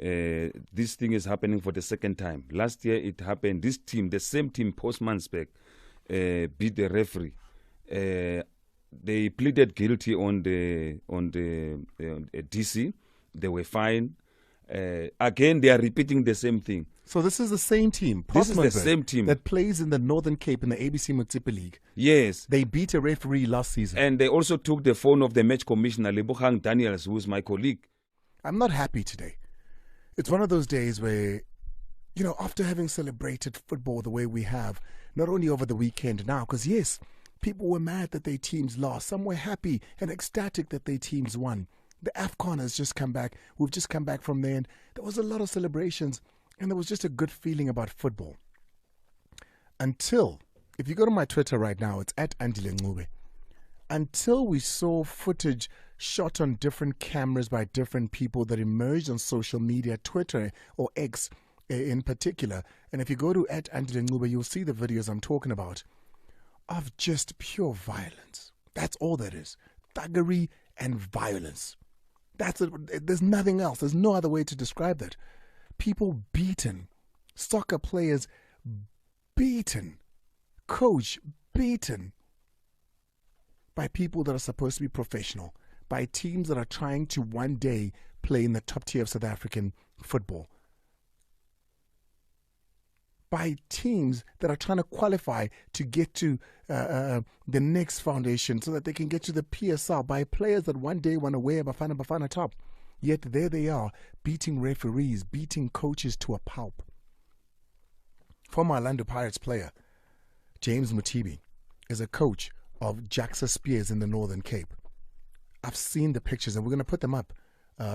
this thing is happening for the second time. Last year it happened. This team, the same team, Postmasburg, beat the referee. They pleaded guilty on the DC. They were fined. Again, they are repeating the same thing. So this is the same team. This is the same team that plays in the Northern Cape in the ABC Municipal League. Yes. They beat a referee last season. And they also took the phone of the match commissioner, Lebogang Daniels, who is my colleague. I'm not happy today. It's one of those days where, you know, after having celebrated football the way we have, not only over the weekend now, because yes, people were mad that their teams lost. Some were happy and ecstatic that their teams won. The AFCON has just come back. We've just come back from there, and there was a lot of celebrations, and there was just a good feeling about football. Until, if you go to my Twitter right now, it's at Andile Ncube. Until we saw footage shot on different cameras by different people that emerged on social media, Twitter or X in particular. And if you go to at Andile Ncube, you'll see the videos I'm talking about of just pure violence. That's all that is. Thuggery and violence. That's it. There's nothing else. There's no other way to describe that. People beaten. Soccer players beaten. Coach beaten. By people that are supposed to be professional. By teams that are trying to one day play in the top tier of South African football. By teams that are trying to qualify to get to the next foundation so that they can get to the PSL, by players that one day want to wear Bafana top. Yet there they are, beating referees, beating coaches to a pulp. Former Orlando Pirates player James Mutibi is a coach of Jacksa Spears in the Northern Cape. I've seen the pictures and we're going to put them up.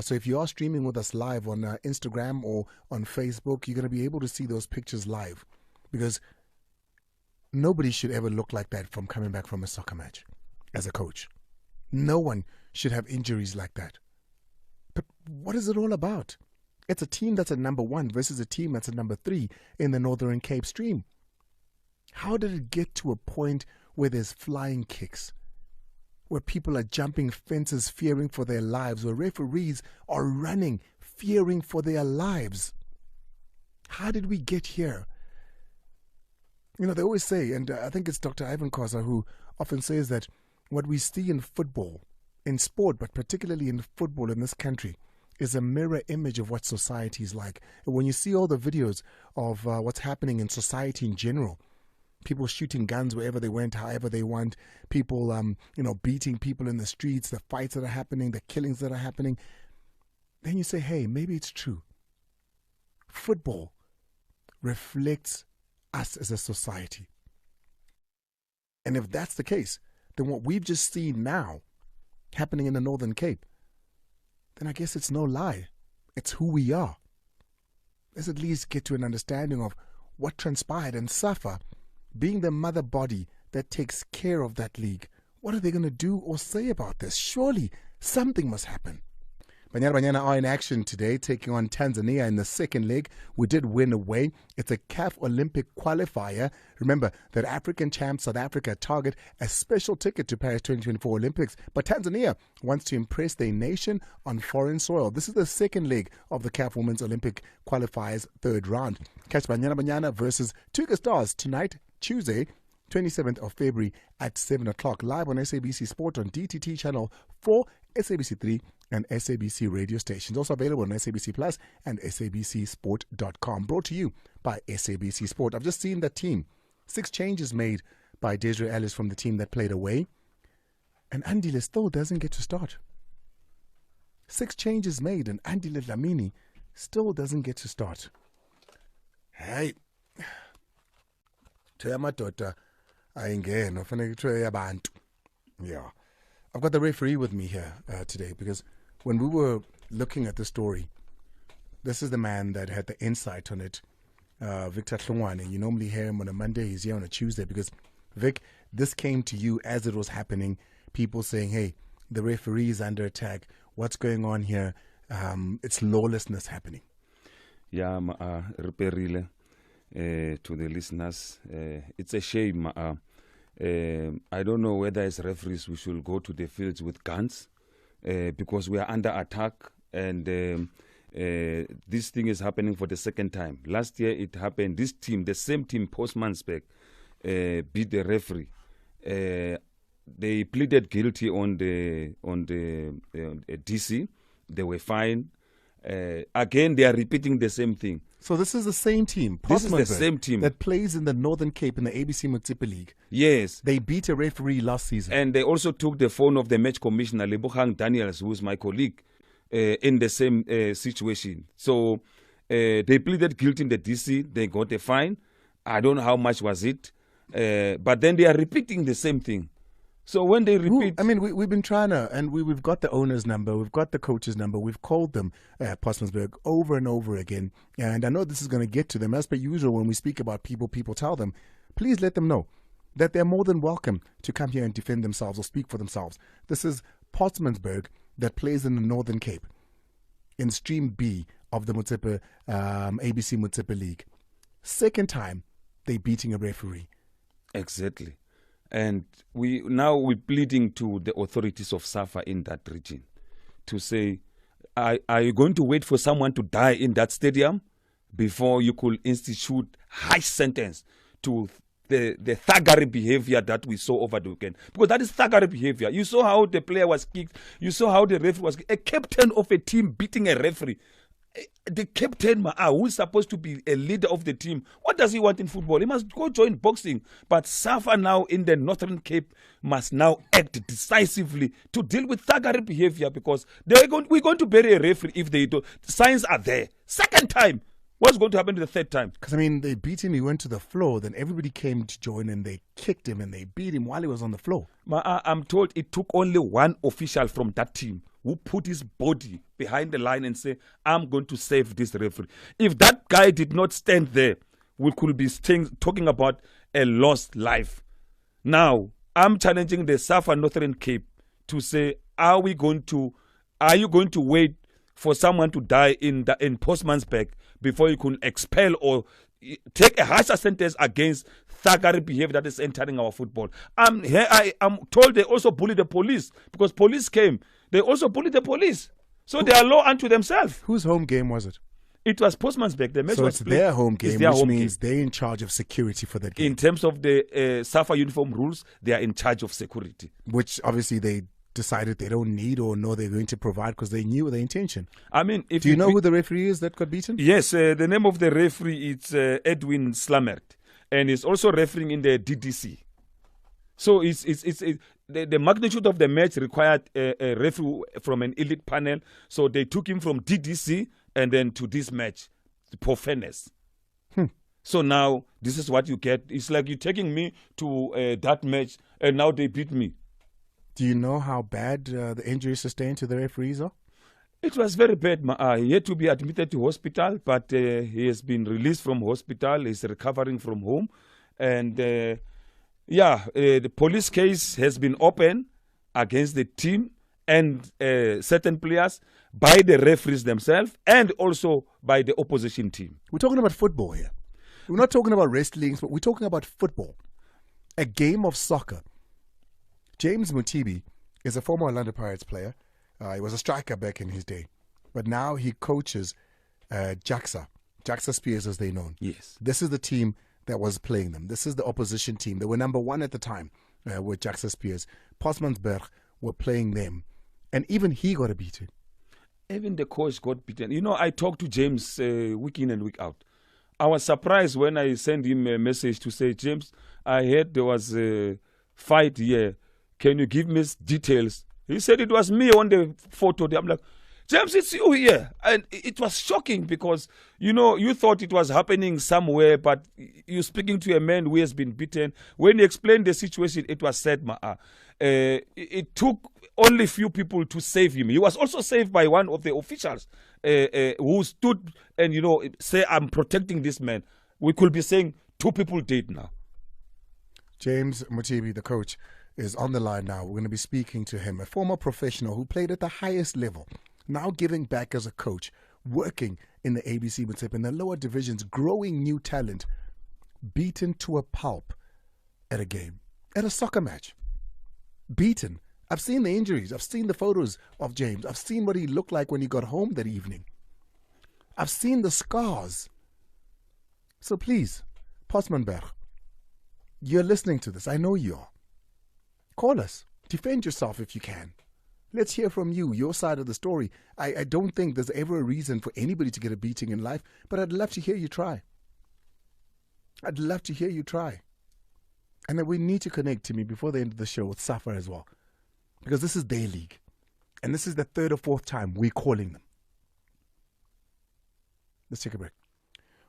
So if you are streaming with us live on Instagram or on Facebook, you're going to be able to see those pictures live, because nobody should ever look like that from coming back from a soccer match as a coach. No one should have injuries like that. But what is it all about? It's a team that's at number 1 versus a team that's at number 3 in the Northern Cape stream. How did it get to a point where there's flying kicks? Where people are jumping fences fearing for their lives, where referees are running fearing for their lives. How did we get here? You know, they always say, and I think it's Dr. Ivan Khoza who often says that what we see in football, in sport, but particularly in football in this country, is a mirror image of what society is like. And when you see all the videos of what's happening in society in general, people shooting guns wherever they went, however they want. People, beating people in the streets, the fights that are happening, the killings that are happening. Then you say, hey, maybe it's true. Football reflects us as a society. And if that's the case, then what we've just seen now happening in the Northern Cape, then I guess it's no lie. It's who we are. Let's at least get to an understanding of what transpired and SAFA, being the mother body that takes care of that league. What are they going to do or say about this? Surely something must happen. Banyana are in action today, taking on Tanzania in the second leg. We did win away. It's a CAF Olympic qualifier. Remember that African champ South Africa target a special ticket to Paris 2024 Olympics. But Tanzania wants to impress their nation on foreign soil. This is the second leg of the CAF Women's Olympic qualifiers third round. Catch Banyana versus Tuga Stars tonight, Tuesday, 27th of February at 7 o'clock, live on SABC Sport on DTT Channel 4, SABC 3 and SABC radio stations. Also available on SABC Plus and SABCsport.com. Brought to you by SABC Sport. I've just seen that team. 6 changes made by Desiree Ellis from the team that played away. And Andile still doesn't get to start. 6 changes made and Andile Dlamini still doesn't get to start. Hey. Yeah, I've got the referee with me here today, because when we were looking at the story, this is the man that had the insight on it, Victor Hlongwane. You normally hear him on a Monday, he's here on a Tuesday, because Vic, this came to you as it was happening, people saying, hey, the referee is under attack, what's going on here? It's lawlessness happening. Yeah, reperile. To the listeners, it's a shame. I don't know whether as referees we should go to the fields with guns, because we are under attack, and This thing is happening for the second time. Last year it happened. This team, the same team, Postmasburg, beat the referee. They pleaded guilty on the DC. They were fined. Again, they are repeating the same thing. So this is the same team. This is the same team that plays in the Northern Cape in the ABC Ncube League. Yes. They beat a referee last season. And they also took the phone of the match commissioner, Lebogang Daniels, who is my colleague, in the same situation. So they pleaded guilty in the DC. They got a fine. I don't know how much was it. But then they are repeating the same thing. So when they repeat... I mean, we've been trying to, and we've got the owner's number, we've got the coach's number, we've called them, Postmasburg, over and over again. And I know this is going to get to them. As per usual, when we speak about people tell them, please let them know that they're more than welcome to come here and defend themselves or speak for themselves. This is Postmasburg that plays in the Northern Cape, in Stream B of the ABC Ncube League. Second time, they're beating a referee. Exactly. And we're pleading to the authorities of SAFA in that region to say, are you going to wait for someone to die in that stadium before you could institute high sentence to the thuggery behavior that we saw over the weekend? Because that is thuggery behavior. You saw how the player was kicked. You saw how the referee was kicked. A captain of a team beating a referee. The captain, who is supposed to be a leader of the team, what does he want in football? He must go join boxing. But SAFA now in the Northern Cape must now act decisively to deal with thuggery behavior, because we're going to bury a referee if they don't. The signs are there. Second time. What's going to happen to the third time? Because, I mean, they beat him, he went to the floor, then everybody came to join and they kicked him and they beat him while he was on the floor. I'm told it took only one official from that team who put his body behind the line and say, I'm going to save this referee. If that guy did not stand there, we could be talking about a lost life. Now, I'm challenging the SAFA Northern Cape to say, are you going to wait for someone to die in Postmasburg before you can expel or take a harsher sentence against thuggery behavior that is entering our football? I'm told they also bullied the police, because police came. They also bullied the police. So they are law unto themselves. Whose home game was it? It was Postmasburg. The match so was it's their home game, their which home means game. they're in charge of security for that game. In terms of the SAFA uniform rules, they are in charge of security. Which obviously they decided they don't need or know they're going to provide because they knew their intention. I mean, do you know who the referee is that got beaten? Yes, the name of the referee is Edwin Slammert, and he's also refereeing in the DDC. So the magnitude of the match required a referee from an elite panel. So they took him from DDC and then to this match, for fairness. So now this is what you get. It's like you're taking me to that match and now they beat me. Do you know how bad the injuries sustained to the referees are? It was very bad. He had to be admitted to hospital, but he has been released from hospital. He's recovering from home. And the police case has been opened against the team and certain players by the referees themselves and also by the opposition team. We're talking about football here. We're not talking about wrestling, but we're talking about football. A game of soccer. James Ncube is a former Orlando Pirates player. He was a striker back in his day. But now he coaches Jacksa Spears, as they're known. Yes. This is the team that was playing them. This is the opposition team. They were number one at the time with Jacksa Spears. Postmasburg were playing them. And even he got beaten. Even the coach got beaten. You know, I talked to James week in and week out. I was surprised when I sent him a message to say, James, I heard there was a fight here. Can you give me details? He said it was me on the photo. I'm like, James, it's you here. And it was shocking because, you know, you thought it was happening somewhere, but you're speaking to a man who has been beaten. When he explained the situation, it was said, it took only few people to save him. He was also saved by one of the officials who stood and, you know, say, I'm protecting this man. We could be saying 2 people dead now. James Ncube, the coach, is on the line now. We're going to be speaking to him, a former professional who played at the highest level, now giving back as a coach, working in the ABC Ncube in the lower divisions, growing new talent, beaten to a pulp at a game, at a soccer match. Beaten. I've seen the injuries. I've seen the photos of James. I've seen what he looked like when he got home that evening. I've seen the scars. So please, Postmasburg, you're listening to this. I know you are. Call us. Defend yourself if you can. Let's hear from you, your side of the story. I don't think there's ever a reason for anybody to get a beating in life, but I'd love to hear you try. I'd love to hear you try. And then we need to connect to me before the end of the show with Safa as well, because this is their league. And this is the third or fourth time we're calling them. Let's take a break.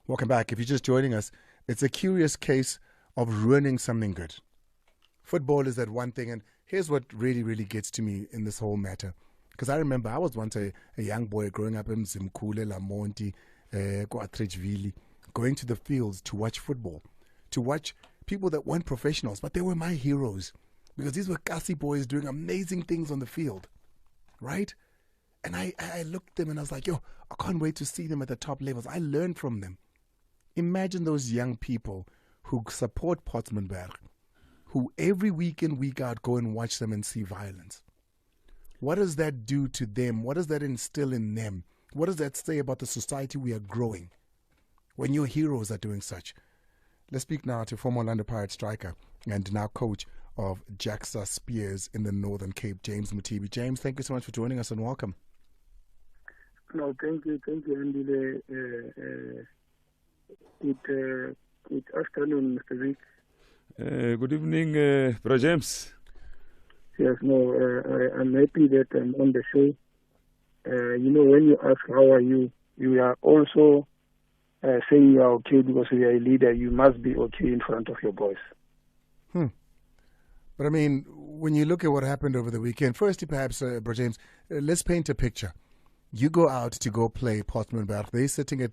Welcome back. If you're just joining us, it's a curious case of ruining something good. Football is that one thing, and here's what really, really gets to me in this whole matter. Because I remember I was once a young boy growing up in Zimkule, Lamonti, Koatrijvili, going to the fields to watch football, to watch people that weren't professionals, but they were my heroes. Because these were Kasi boys doing amazing things on the field, right? And I looked at them and I was like, yo, I can't wait to see them at the top levels. I learned from them. Imagine those young people who support Postmasburg, who every week in, week out go and watch them and see violence. What does that do to them? What does that instill in them? What does that say about the society we are growing when your heroes are doing such? Let's speak now to former Orlando Pirates striker and now coach of Jacksa Spears in the Northern Cape, James Mutibi. James, thank you so much for joining us and welcome. No, thank you, Andile. Good afternoon, Mr. Vic. Good evening, Bro James. Yes, no, I'm happy that I'm on the show. When you ask how are you, you are also saying you are okay because you are a leader. You must be okay in front of your boys. But I mean, when you look at what happened over the weekend, firstly, perhaps, Bro James, let's paint a picture. You go out to go play Postmasburg. They're sitting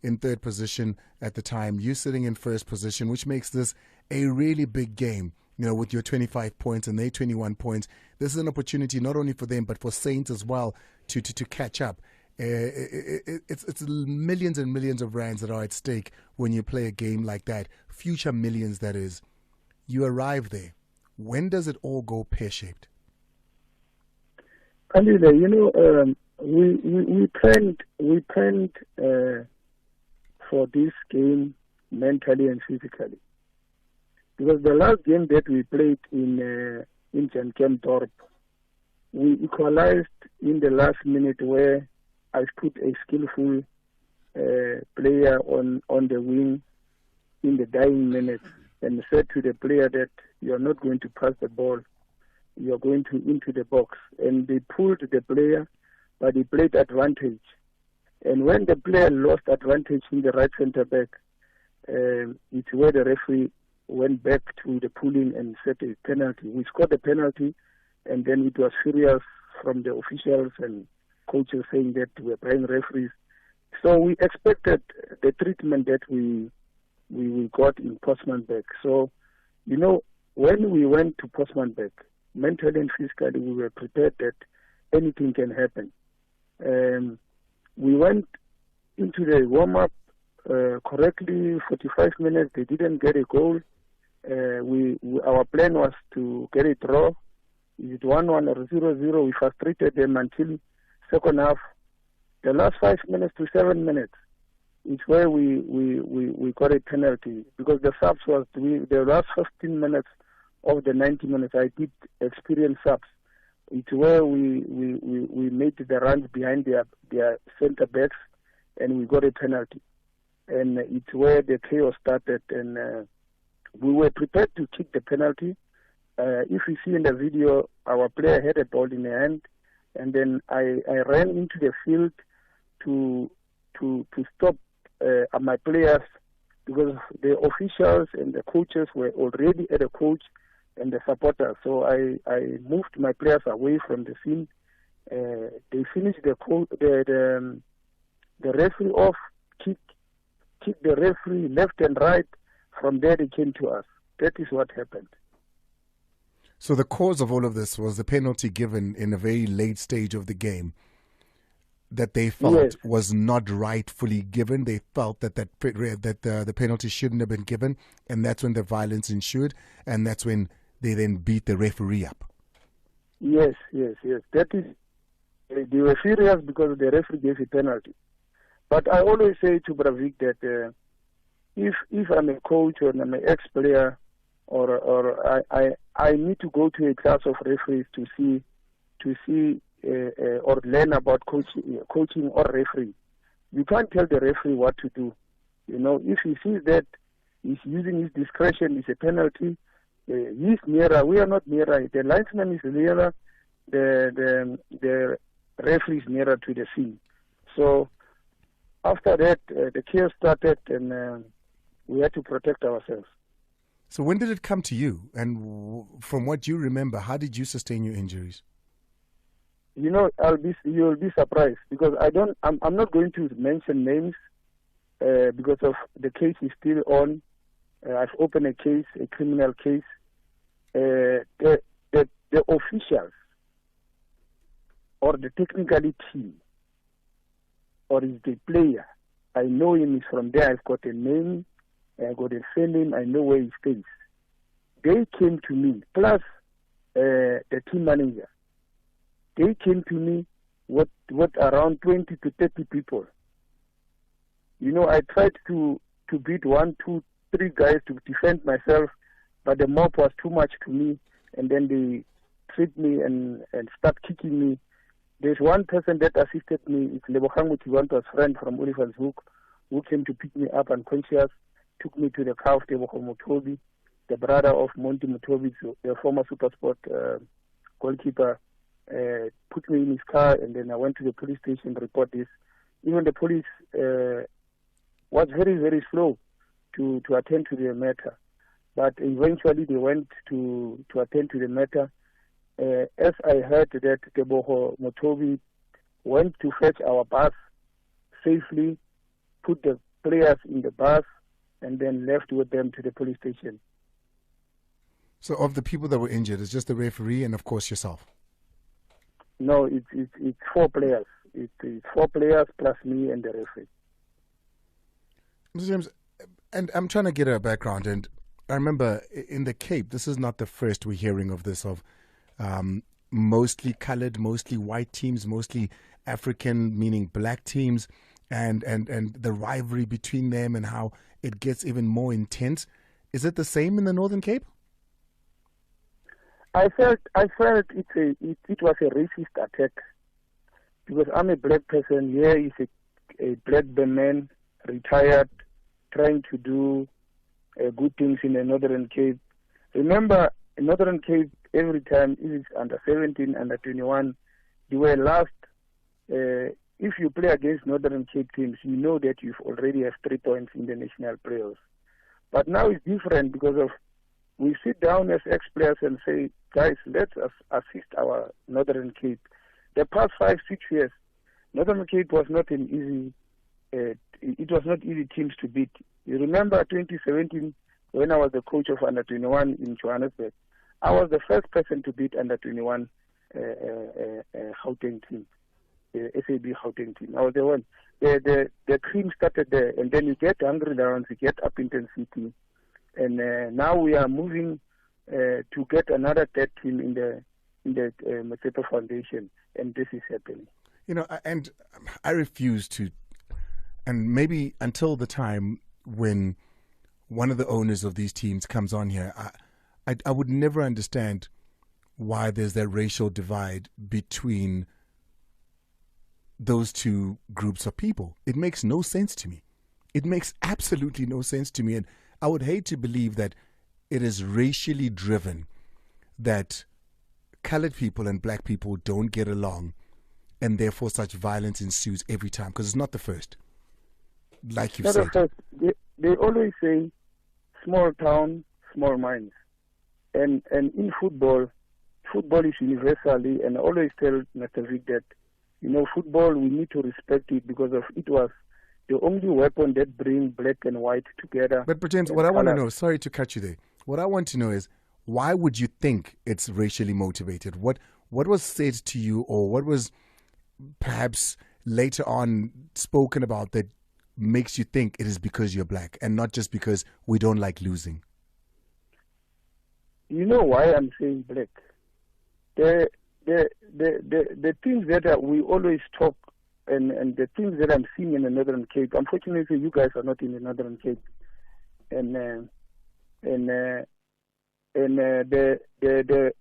in third position at the time. You're sitting in first position, which makes this a really big game. You know, with your 25 points and their 21 points, this is an opportunity not only for them but for Saints as well to catch up. It's millions and millions of rands that are at stake when you play a game like that. Future millions, that is. You arrive there. When does it all go pear-shaped? Andile, we planned for this game mentally and physically, because the last game that we played in Ncube, we equalized in the last minute where I put a skillful player on the wing in the dying minutes and said to the player that you are not going to pass the ball, you are going into the box, and they pulled the player, but he played advantage. And when the player lost advantage in the right center back, it's where the referee went back to the pulling and set a penalty. We scored the penalty, and then it was furious from the officials and coaches saying that we were playing referees. So we expected the treatment that we got in Postmasburg. So, when we went to Postmasburg, mentally and physically, we were prepared that anything can happen. We went into the warm-up correctly, 45 minutes. They didn't get a goal. Our plan was to get a draw. Is it 1-1 or 0-0? We frustrated them until second half. The last 5 minutes to 7 minutes, it's where we got a penalty, because the subs was the last 15 minutes of the 90 minutes. I did experience subs. It's where we made the runs behind their center backs, and we got a penalty. And it's where the chaos started, and we were prepared to kick the penalty. If you see in the video, our player had a ball in the hand, and then I ran into the field to stop my players, because the officials and the coaches were already at the coach and the supporters. So I moved my players away from the scene. They finished the referee off, kicked the referee left and right. From there they came to us. That is what happened. So the cause of all of this was the penalty given in a very late stage of the game that they felt was not rightfully given. They felt that the penalty shouldn't have been given, and that's when the violence ensued, and that's when they then beat the referee up. Yes. That is, they were furious because the referee gave a penalty. But I always say to Bravik that if I'm a coach or I'm an ex-player, or I need to go to a class of referees to see or learn about coaching or referee. You can't tell the referee what to do. You know, if he sees that he's using his discretion, it's a penalty. He's nearer. We are not nearer. The linesman is nearer. The referee is nearer to the scene. So after that, the chaos started, and we had to protect ourselves. So when did it come to you? And from what you remember, how did you sustain your injuries? You know, you'll be surprised, because I'm not going to mention names because of the case is still on. I've opened a case, a criminal case. The officials or the technical team or is the player, I know him, is from there. I've got a name, I got a surname, I know where he stays. They came to me, plus the team manager. They came to me with around 20 to 30 people. You know, I tried to beat 1, 2, 3 guys to defend myself, but the mob was too much to me, and then they tripped me and start kicking me. There's one person that assisted me. It's Lebogang Mutiwanto's friend from Oliphant's Hook, who came to pick me up unconscious, took me to the car of Lebogang Mutobi, the brother of Monty Mutobi, the former SuperSport goalkeeper. Put me in his car, and then I went to the police station to report this. Even the police was very, very slow to attend to the matter. But eventually they went to attend to the matter. As I heard that Teboho Motobi went to fetch our bus safely, put the players in the bus, and then left with them to the police station. So of the people that were injured, it's just the referee and, of course, yourself? No, it's 4 players. It's 4 players plus me and the referee. Mr. James, and I'm trying to get a background, and I remember in the Cape, this is not the first we're hearing of this, of mostly colored, mostly white teams, mostly African, meaning black teams, and the rivalry between them and how it gets even more intense. Is it the same in the Northern Cape? I felt it was a racist attack, because I'm a black person. Here is a black man, retired, trying to do good things in the Northern Cape. Remember, in Northern Cape, every time it is under 17, under 21, they were last. If you play against Northern Cape teams, you know that you already have 3 points in the national playoffs. But now it's different, because of we sit down as ex-players and say, guys, let's assist our Northern Cape. The past 5-6 years, Northern Cape was not an easy. It was not easy teams to beat. You remember 2017 when I was the coach of under 21 in Johannesburg. I was the first person to beat under 21 Gauteng team, the SAB Gauteng team. I was the one. The cream started there, and then you get hungry rounds, you get up intensity. And now we are moving to get another 3rd team in the Motsepe Foundation, and this is happening. You know, and I refuse to, and maybe until the time when one of the owners of these teams comes on here, I would never understand why there's that racial divide between those 2 groups of people. It makes no sense to me. It makes absolutely no sense to me. And I would hate to believe that it is racially driven, that colored people and black people don't get along, and therefore such violence ensues every time, because it's not the first. Like you said. They always say, small town, small minds. And in football is universally, and I always tell Mr. Vic that, you know, football, we need to respect it, because of it was the only weapon that brings black and white together. But James, what I want to know, sorry to cut you there, what I want to know is, why would you think it's racially motivated? What was said to you, or what was perhaps later on spoken about that makes you think it is because you're black and not just because we don't like losing? You know why I'm saying black? The things that we always talk and the things that I'm seeing in the Northern Cape. Unfortunately, you guys are not in the Northern Cape, and the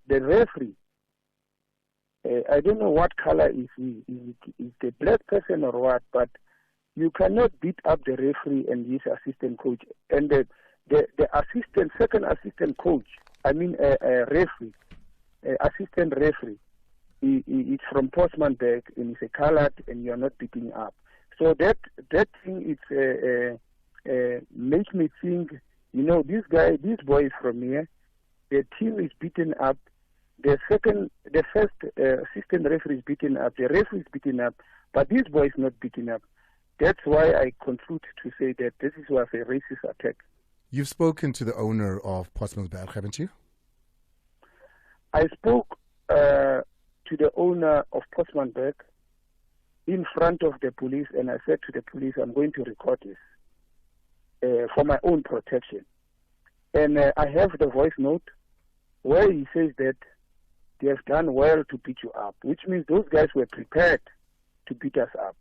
referee. I don't know what color is he. Is the black person or what? But you cannot beat up the referee and his assistant coach. And the second assistant coach, I mean a referee, assistant referee, it's from Postmasburg and he's a colored, and you're not beating up. So that thing, it's makes me think, this boy is from here. The team is beaten up. The first assistant referee is beaten up. The referee is beaten up, but this boy is not beaten up. That's why I conclude to say that this was a racist attack. You've spoken to the owner of Postmasburg, haven't you? I spoke to the owner of Postmasburg in front of the police, and I said to the police, I'm going to record this for my own protection. And I have the voice note where he says that they have done well to beat you up, which means those guys were prepared to beat us up.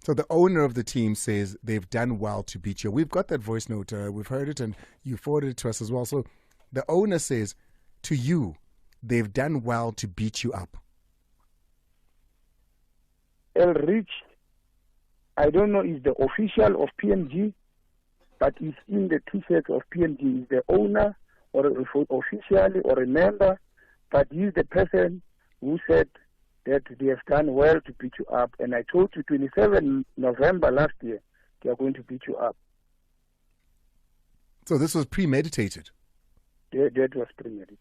So the owner of the team says they've done well to beat you. We've got that voice note. We've heard it, and you forwarded it to us as well. So the owner says to you, they've done well to beat you up. Rich, I don't know, is the official of PMG, but he's in the T-shirt of PMG. Is the owner or officially or a member, but he's the person who said that they have done well to beat you up. And I told you 27 November last year, they are going to beat you up. So this was premeditated? That was premeditated.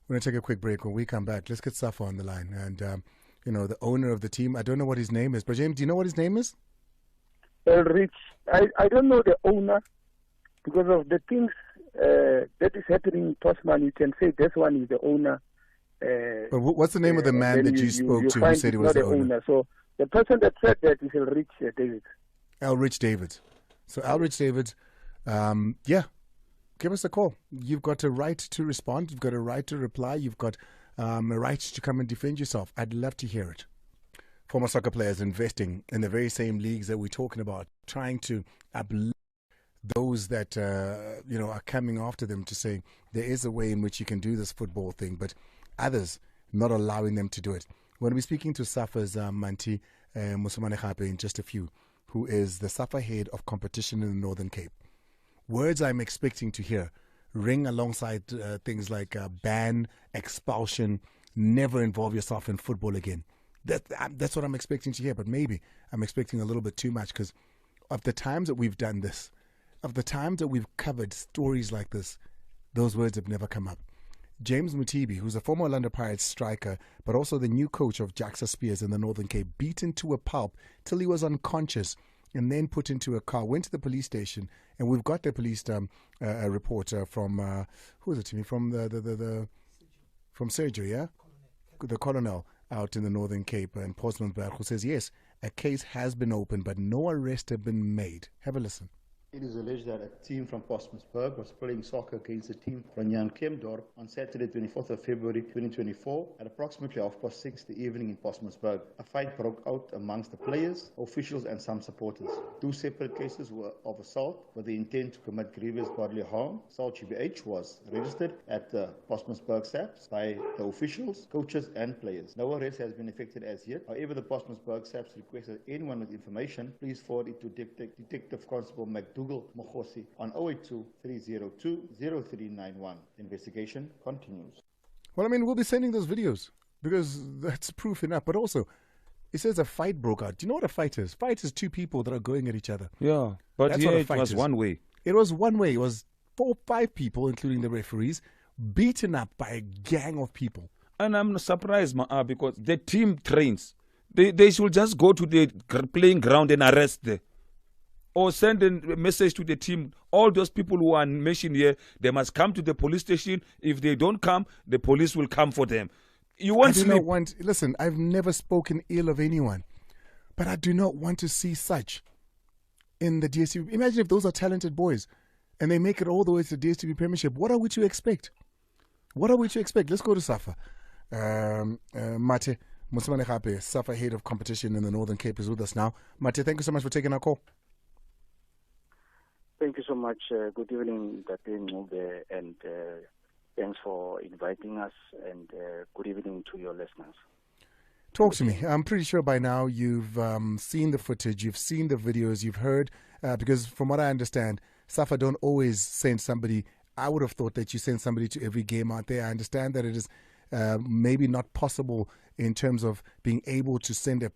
We're going to take a quick break. When we come back, let's get Safa on the line. And, the owner of the team, I don't know what his name is. But James, do you know what his name is? Rich, I don't know the owner because of the things that is happening in Postman. You can say this one is the owner. But what's the name of the man that you spoke to who said he was the owner? So the person that said that is Elrich David. Elrich David. So Elrich David, give us a call. You've got a right to respond. You've got a right to reply. You've got a right to come and defend yourself. I'd love to hear it. Former soccer players investing in the very same leagues that we're talking about, trying to uplift those that are coming after them to say there is a way in which you can do this football thing, but others not allowing them to do it. We're going to be speaking to Safa's Manti Musumane Khape in just a few, who is the Safa head of competition in the Northern Cape. Words I'm expecting to hear ring alongside things like ban, expulsion, never involve yourself in football again. That's what I'm expecting to hear, but maybe I'm expecting a little bit too much because of the times that we've done this, of the times that we've covered stories like this, those words have never come up. James Mutibi, who's a former Orlando Pirates striker, but also the new coach of Jacksa Spears in the Northern Cape, beaten to a pulp till he was unconscious and then put into a car, went to the police station, and we've got the police report from, who is it to me, from from surgery, yeah? The colonel out in the Northern Cape and Postmasburg, who says, yes, a case has been opened, but no arrests have been made. Have a listen. It is alleged that a team from Postmasburg was playing soccer against a team from Ncube on Saturday, 24th of February 2024 at approximately 6:30 the evening in Postmasburg. A fight broke out amongst the players, officials and some supporters. Two separate cases were of assault with the intent to commit grievous bodily harm. Assault GBH was registered at the Postmasburg SAPS by the officials, coaches and players. No arrest has been effected as yet. However, the Postmasburg SAPS requests that anyone with information please forward it to Detective Constable McDougall Mokosi on 082-302-0391. The investigation continues. Well, I mean, we'll be sending those videos because that's proof enough. But also, it says a fight broke out. Do you know what a fight is? Fight is two people that are going at each other. Yeah, but that's here what a it fight was is. one way. It was one way. It was 4 or 5 people, including the referees, beaten up by a gang of people. And I'm surprised, because the team trains. They should just go to the playing ground and arrest them. Or send a message to the team. All those people who are mentioned here, they must come to the police station. If they don't come, the police will come for them. You won't sleep. Listen, I've never spoken ill of anyone, but I do not want to see such in the DSTV. Imagine if those are talented boys and they make it all the way to the DSTV Premiership. What are we to expect? What are we to expect? Let's go to Safa. Mate, Mosimane Gape, SAFA head of competition in the Northern Cape, is with us now. Mate, thank you so much for taking our call. Thank you so much. Good evening, Ncube, and thanks for inviting us, and good evening to your listeners. Talk to me. I'm pretty sure by now you've seen the footage, you've seen the videos, you've heard, because from what I understand, SAFA don't always send somebody. I would have thought that you send somebody to every game out there. I understand that it is maybe not possible in terms of being able to send a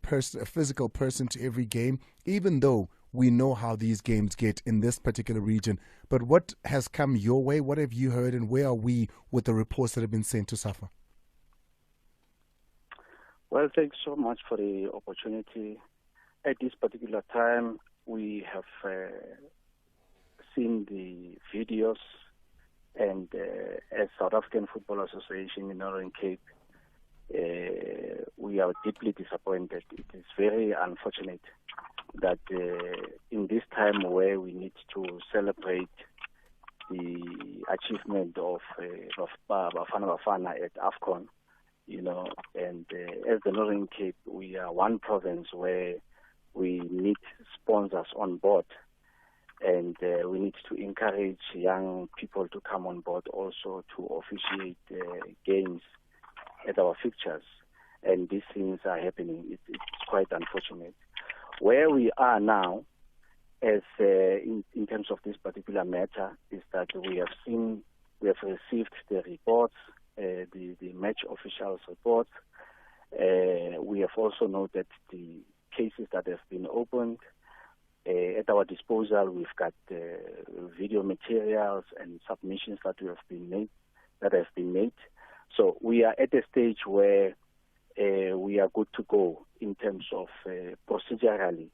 physical person to every game, even though we know how these games get in this particular region. But what has come your way? What have you heard, and where are we with the reports that have been sent to SAFA? Well, thanks so much for the opportunity. At this particular time, we have seen the videos, and as South African Football Association in Northern Cape, we are deeply disappointed. It is very unfortunate that in this time where we need to celebrate the achievement of Bafana Bafana at AFCON, and as the Northern Cape, we are one province where we need sponsors on board, and we need to encourage young people to come on board also to officiate games at our fixtures, and these things are happening. It's quite unfortunate. Where we are now, as in terms of this particular matter, is that we have received the reports, the match officials' reports. We have also noted the cases that have been opened. At our disposal, we've got video materials and submissions that have been made. So we are at a stage where we are good to go in terms of procedurally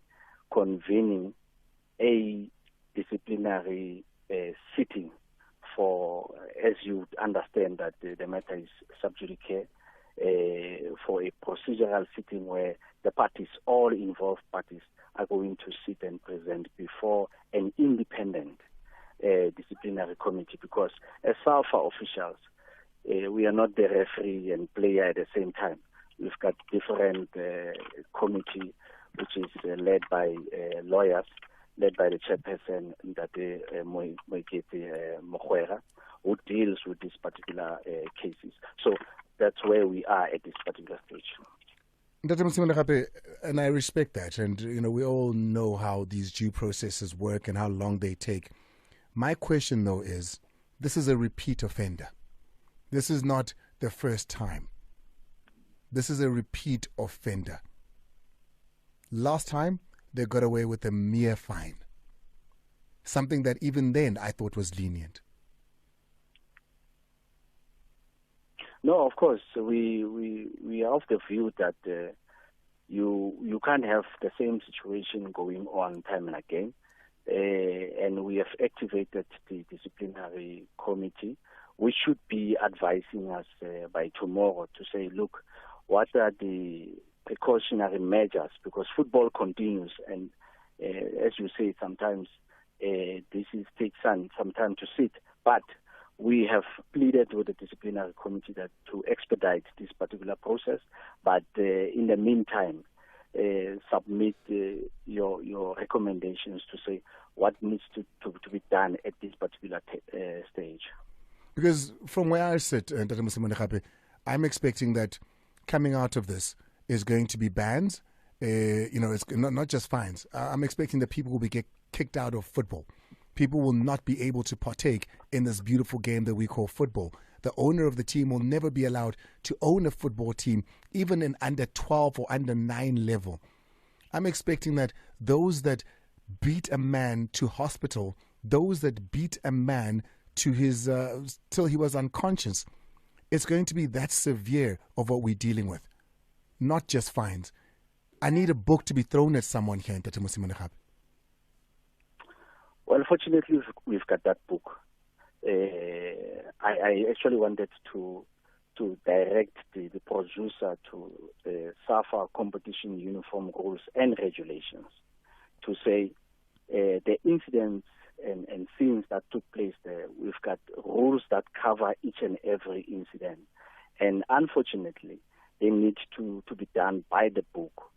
convening a disciplinary sitting for, as you understand that the matter is sub judice, for a procedural sitting where the parties, all involved parties, are going to sit and present before an independent disciplinary committee, because as SAFA officials, we are not the referee and player at the same time. We've got different committee, which is led by lawyers, led by the chairperson, Ndate Moekete Mokwera, who deals with these particular cases. So that's where we are at this particular stage. And I respect that. And, we all know how these due processes work and how long they take. My question, though, is this is a repeat offender. This is not the first time. This is a repeat offender. Last time, they got away with a mere fine. Something that even then I thought was lenient. No, of course. We are of the view that you can't have the same situation going on time and again. And we have activated the disciplinary committee, which should be advising us by tomorrow to say, look, what are the precautionary measures? Because football continues, and as you say, sometimes takes some time to sit. But we have pleaded with the disciplinary committee that to expedite this particular process. But in the meantime, submit your recommendations to say what needs to be done at this particular stage. Because from where I sit, I'm expecting that coming out of this is going to be bans. It's not just fines. I'm expecting that people will be kicked out of football. People will not be able to partake in this beautiful game that we call football. The owner of the team will never be allowed to own a football team, even in under 12 or under 9 level. I'm expecting that those that beat a man to hospital, those that beat a man to his till he was unconscious, it's going to be that severe of what we're dealing with, not just fines. I need a book to be thrown at someone here in Tate Mosimane Gape. Well, fortunately, we've got that book. I actually wanted to direct the producer to SAFA competition uniform rules and regulations to say the incidents and scenes that took place there, we've got rules that cover each and every incident. And unfortunately, they need to be done by the book.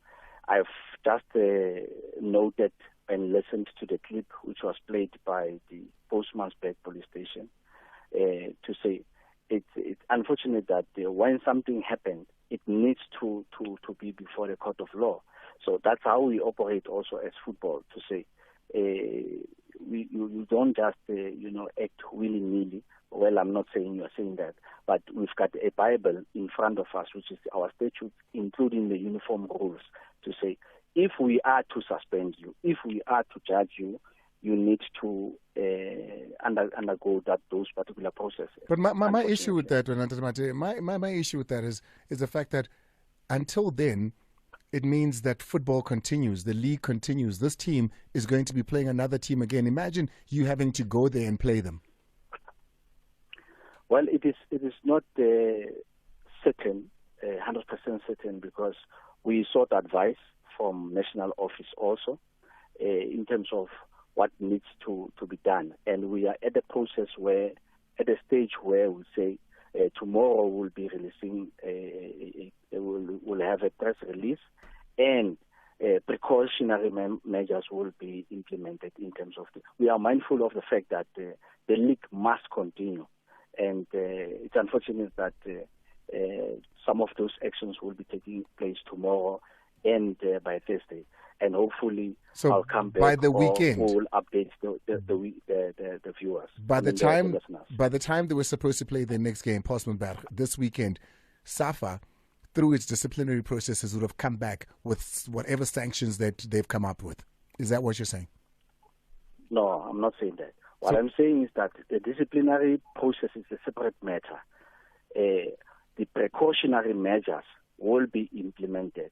I've just noted and listened to the clip which was played by the Postmasburg police station to say it's unfortunate that when something happened, it needs to be before the court of law. So that's how we operate also as football, to say you don't just act willy-nilly. Well, I'm not saying you're saying that, but we've got a Bible in front of us, which is our statutes, including the uniform rules, to say if we are to suspend you, if we are to judge you, you need to undergo those particular processes. But my issue with that, my issue with that is the fact that until then, it means that football continues, the league continues. This team is going to be playing another team again. Imagine you having to go there and play them. Well, it is not certain, 100% certain, because we sought advice from national office also in terms of what needs to be done. And we are at the stage where we say tomorrow we'll be releasing, we'll have a press release, and precautionary measures will be implemented in terms of we are mindful of the fact that the league must continue. And it's unfortunate that some of those actions will be taking place tomorrow and by Thursday. And hopefully, so I'll come back by the weekend, we will update the viewers. By the time they were supposed to play their next game, Postmasburg, this weekend, SAFA, through its disciplinary processes, would have come back with whatever sanctions that they've come up with. Is that what you're saying? No, I'm not saying that. What I'm saying is that the disciplinary process is a separate matter. The precautionary measures will be implemented.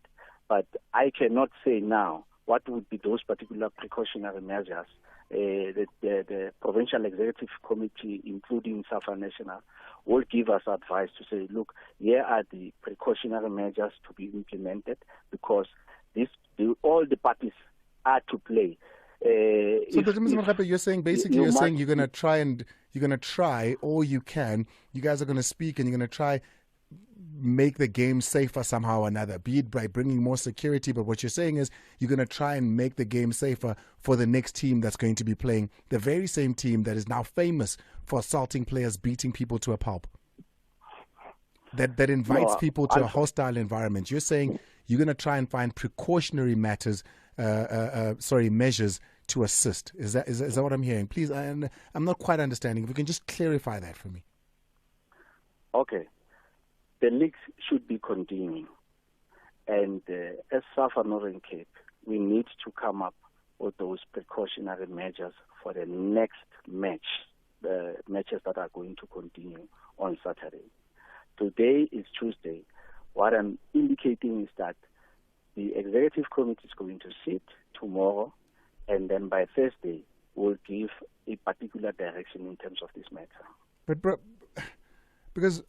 But I cannot say now what would be those particular precautionary measures. The Provincial Executive Committee, including SAFA National, will give us advice to say, look, here are the precautionary measures to be implemented, because all the parties are to play. So, you're saying basically you're saying you're going to try all you can. You guys are going to speak and you're going to try make the game safer somehow or another, be it by bringing more security. But what you're saying is you're going to try and make the game safer for the next team that's going to be playing, the very same team that is now famous for assaulting players, beating people to a pulp, that invites people to a hostile environment. You're saying you're going to try and find precautionary measures to assist. Is that what I'm hearing? Please, I'm not quite understanding. If you can just clarify that for me. Okay. The leagues should be continuing. And as SAFA Northern Cape, we need to come up with those precautionary measures for the next match, the matches that are going to continue on Saturday. Today is Tuesday. What I'm indicating is that the Executive Committee is going to sit tomorrow, and then by Thursday, we'll give a particular direction in terms of this matter. But, bro, because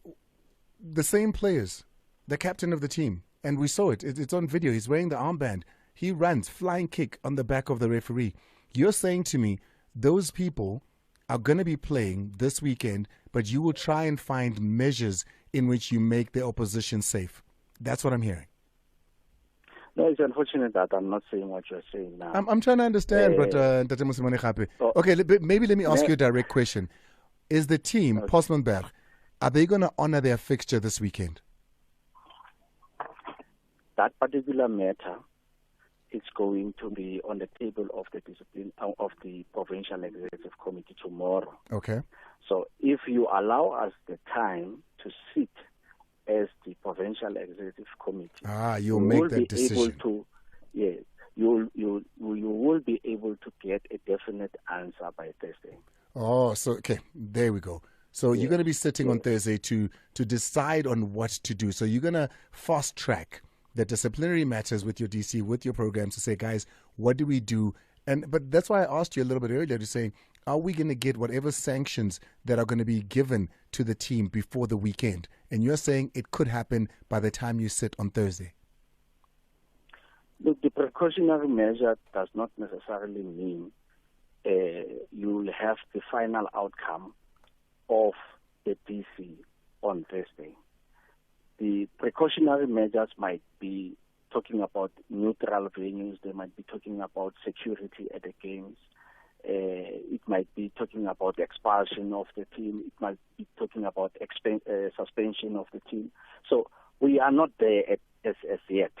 the same players, the captain of the team, and we saw it. It's on video. He's wearing the armband. He runs, flying kick on the back of the referee. You're saying to me those people are going to be playing this weekend, but you will try and find measures in which you make the opposition safe. That's what I'm hearing. No, it's unfortunate that I'm not saying what you're saying now. I'm trying to understand, but okay, maybe let me ask you a direct question. Is the team, Postmasburg, are they going to honor their fixture this weekend? That particular matter is going to be on the table of the discipline of the Provincial Executive Committee tomorrow. Okay. So if you allow us the time to sit as the Provincial Executive Committee, you'll make that decision. You will be able to get a definite answer by Thursday. Oh, so okay, there we go. So you're going to be sitting on Thursday to decide on what to do. So you're going to fast track the disciplinary matters with your DC, with your programs, to say, guys, what do we do? But that's why I asked you a little bit earlier to say, are we going to get whatever sanctions that are going to be given to the team before the weekend? And you're saying it could happen by the time you sit on Thursday. Look, the precautionary measure does not necessarily mean you will have the final outcome of the DC on Thursday. The precautionary measures might be talking about neutral venues. They might be talking about security at the games. It might be talking about the expulsion of the team. It might be talking about suspension of the team. So we are not there as yet.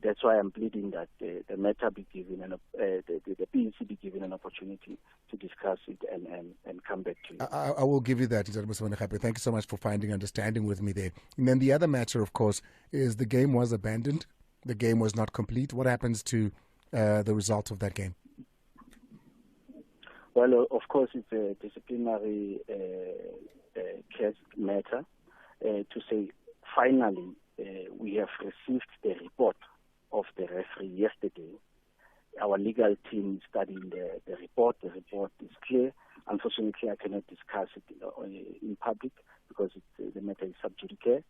That's why I'm pleading that the matter be given the PEC be given an opportunity to discuss it and come back to you. I will give you that, Mr. Ncube. Thank you so much for finding understanding with me there. And then the other matter, of course, is the game was abandoned. The game was not complete. What happens to the result of that game? Well, of course, it's a disciplinary case matter to say finally we have received the report of the referee yesterday. Our legal team is studying the report. The report is clear. Unfortunately, I cannot discuss it in public because the matter is sub judice,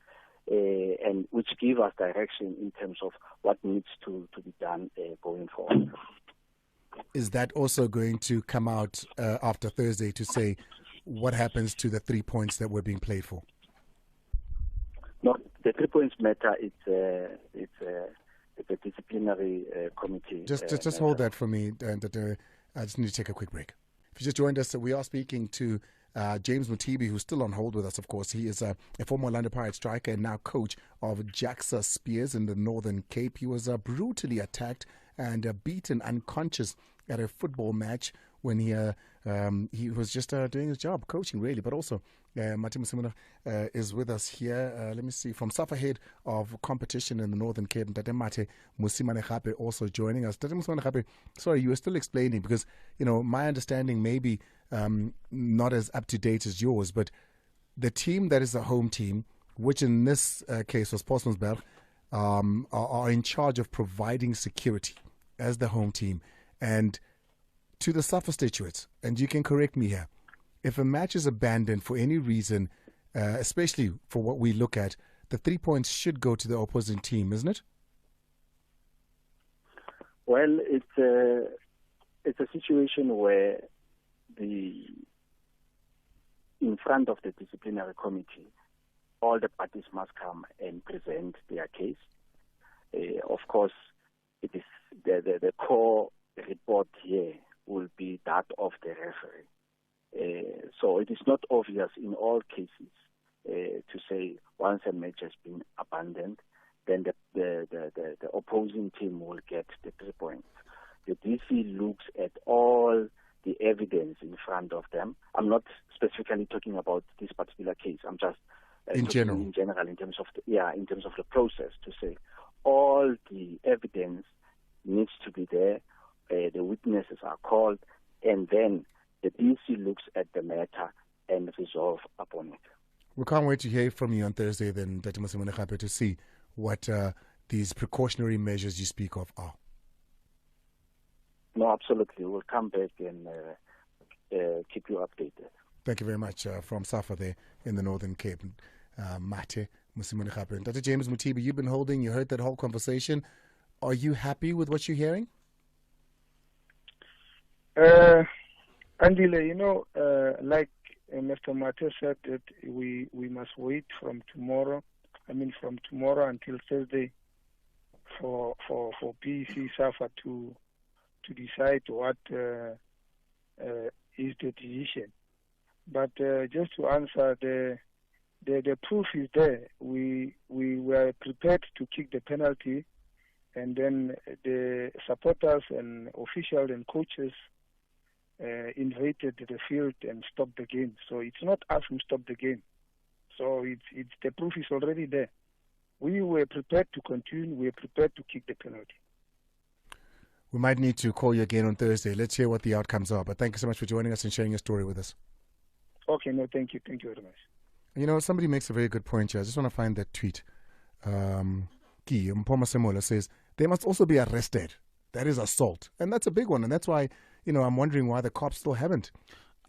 and which give us direction in terms of what needs to be done going forward. Is that also going to come out after Thursday to say what happens to the 3 points that were being played for? No, the 3 points matter. It's a disciplinary committee. Just hold that for me. I just need to take a quick break. If you just joined us, we are speaking to James Ncube, who's still on hold with us, of course. He is a former Orlando Pirates striker and now coach of Jacksa Spears in the Northern Cape. He was brutally attacked and beaten unconscious at a football match when he was just doing his job, coaching really, but also Mati Musimuna is with us here. Let me see, from SAFA head of competition in the Northern Cape, Tate Mate Musimane also joining us. Tate Musimane, sorry, you were still explaining because, you know, my understanding may be not as up to date as yours, but the team that is the home team, which in this case was Postmasburg, are in charge of providing security as the home team. And to the SAFA statutes, and you can correct me here, if a match is abandoned for any reason, especially for what we look at, the 3 points should go to the opposing team, isn't it? Well, it's a situation where in front of the disciplinary committee, all the parties must come and present their case. Of course, it is the core report here will be that of the referee. So it is not obvious in all cases to say once a match has been abandoned, then the opposing team will get the 3 points. The DC looks at all the evidence in front of them. I'm not specifically talking about this particular case. I'm just in general, in terms of the process, to say all the evidence needs to be there. The witnesses are called, and then the DC looks at the matter and resolve upon it. We can't wait to hear from you on Thursday then, Dr. Ncube, to see what these precautionary measures you speak of are. No, absolutely. We'll come back and keep you updated. Thank you very much. From SAFA there in the Northern Cape, Mate Musimane. Dr. James Ncube, you've been holding, you heard that whole conversation. Are you happy with what you're hearing? Andile, you know, like Mr. Mate said, that we must wait from tomorrow until Thursday for PEC SAFA to decide what is the decision. But just to answer, the proof is there. We were prepared to kick the penalty, and then the supporters and officials and coaches invaded the field and stopped the game. So it's not us who stopped the game. So it's the proof is already there. We were prepared to continue. We were prepared to kick the penalty. We might need to call you again on Thursday. Let's hear what the outcomes are. But thank you so much for joining us and sharing your story with us. Okay, no, thank you. Thank you very much. You know, somebody makes a very good point here. I just want to find that tweet. Ki Mpoma Semola says, they must also be arrested. That is assault. And that's a big one. And that's why, you know, I'm wondering why the cops still haven't.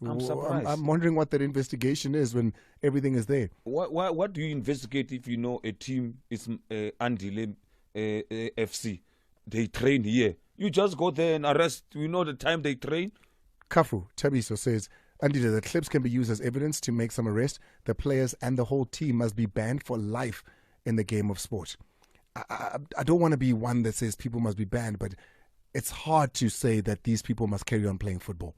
I'm surprised. I'm wondering what that investigation is when everything is there. What do you investigate if you know a team is Andile FC? They train here. You just go there and arrest. You know the time they train? Kafu Tabiso says, Andile, the clips can be used as evidence to make some arrest. The players and the whole team must be banned for life in the game of sport. I don't want to be one that says people must be banned, but it's hard to say that these people must carry on playing football.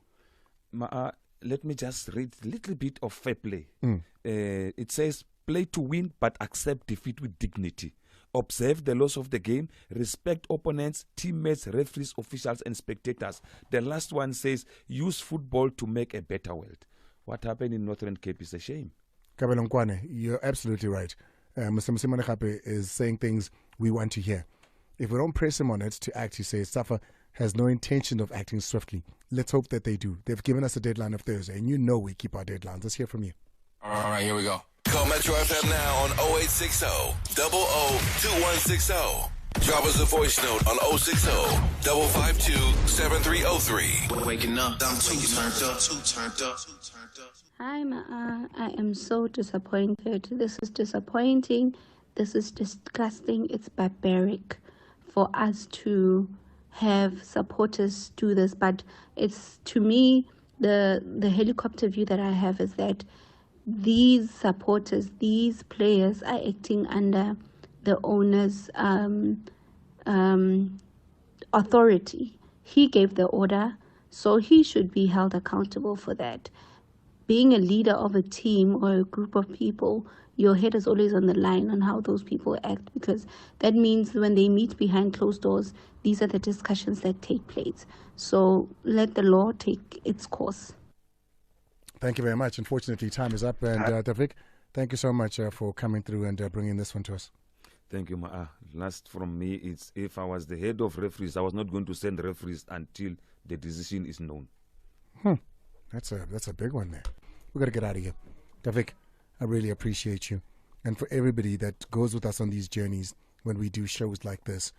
Let me just read a little bit of fair play. It says, play to win, but accept defeat with dignity. Observe the loss of the game. Respect opponents, teammates, referees, officials, and spectators. The last one says, use football to make a better world. What happened in Northern Cape is a shame. Kabelo Nkwane, you're absolutely right. Mr. Msimane Khape is saying things we want to hear. If we don't press him on it to act, he says, SAFA has no intention of acting swiftly. Let's hope that they do. They've given us a deadline of Thursday, and you know we keep our deadlines. Let's hear from you. All right, here we go. Call Metro FM now on 0860 002160. Drop us a voice note on 060 552 7303. Waking up, I'm too turned up. Hi, Ma'a. I am so disappointed. This is disappointing. This is disgusting. It's barbaric for us to have supporters do this. But it's, to me, the helicopter view that I have is that these supporters, these players are acting under the owner's authority. He gave the order, so he should be held accountable for that. Being a leader of a team or a group of people, your head is always on the line on how those people act, because that means when they meet behind closed doors, these are the discussions that take place. So let the law take its course. Thank you very much. Unfortunately, time is up. And Tavik, thank you so much for coming through and bringing this one to us. Thank you, Ma'a. Last from me, it's if I was the head of referees, I was not going to send referees until the decision is known. That's a big one there. We've got to get out of here. Tavik, I really appreciate you. And for everybody that goes with us on these journeys, when we do shows like this,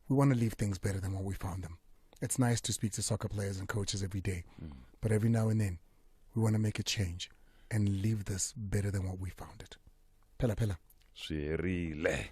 we want to leave things better than what we found them. It's nice to speak to soccer players and coaches every day, but every now and then, we want to make a change and leave this better than what we found it. Pela. Sherile.